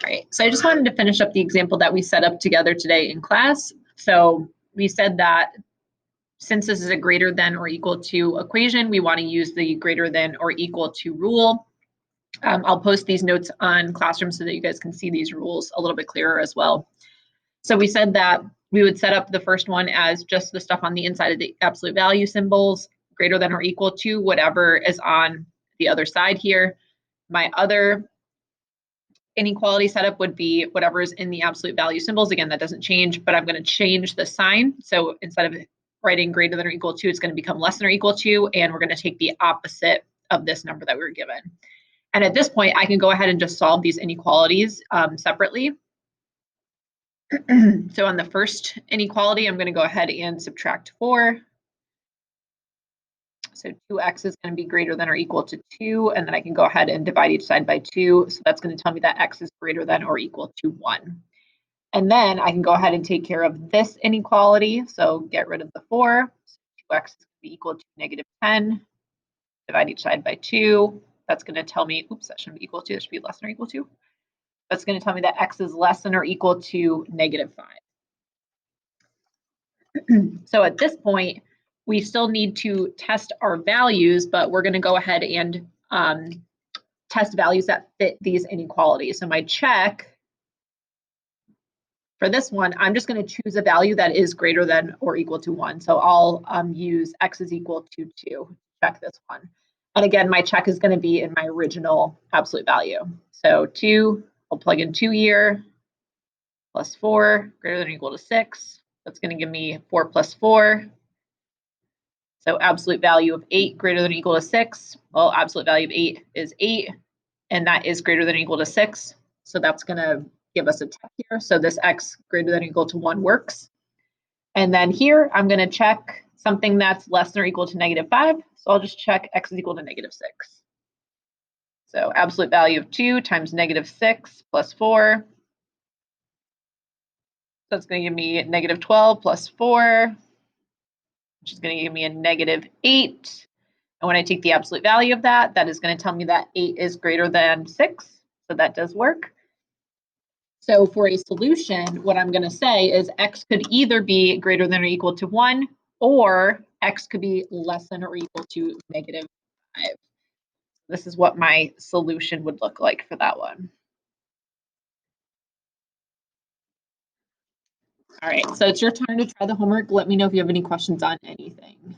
All right, so I just wanted to finish up the example that we set up together today in class. So we said that since this is a greater than or equal to equation, we want to use the greater than or equal to rule. I'll post these notes on Classroom so that you guys can see these rules a little bit clearer as well. So we said that we would set up the first one as just the stuff on the inside of the absolute value symbols, greater than or equal to whatever is on the other side here. My other inequality setup would be whatever is in the absolute value symbols. Again, that doesn't change, but I'm going to change the sign. So instead of writing greater than or equal to, it's going to become less than or equal to, and we're going to take the opposite of this number that we were given. And at this point, I can go ahead and just solve these inequalities separately. So on the first inequality, I'm going to go ahead and subtract 4. So 2x is going to be greater than or equal to 2, and then I can go ahead and divide each side by 2. So that's going to tell me that x is greater than or equal to 1. And then I can go ahead and take care of this inequality. So get rid of the 4. So 2x is going to be equal to negative 10. Divide each side by 2. That's going to tell me, oops, that shouldn't be equal to, it should be less than or equal to. That's going to tell me that x is less than or equal to negative 5. So at this point, we still need to test our values, but we're going to go ahead and test values that fit these inequalities. So my check for this one, I'm just going to choose a value that is greater than or equal to 1. So I'll use x is equal to 2, check this one. And again, my check is going to be in my original absolute value. So 2, I'll plug in 2 here, plus 4, greater than or equal to 6. That's going to give me 4 plus 4. So absolute value of 8 greater than or equal to 6. Well, absolute value of 8 is 8, and that is greater than or equal to 6. So that's going to give us a check here. So this x greater than or equal to 1 works. And then here, I'm going to check something that's less than or equal to negative 5. So I'll just check x is equal to negative 6. So absolute value of 2 times negative 6 plus 4. So it's going to give me negative 12 plus 4, which is going to give me a negative 8. And when I take the absolute value of that, that is going to tell me that 8 is greater than 6. So that does work. So for a solution, what I'm going to say is x could either be greater than or equal to 1, or x could be less than or equal to negative 5. This is what my solution would look like for that one. All right, so it's your turn to try the homework. Let me know if you have any questions on anything.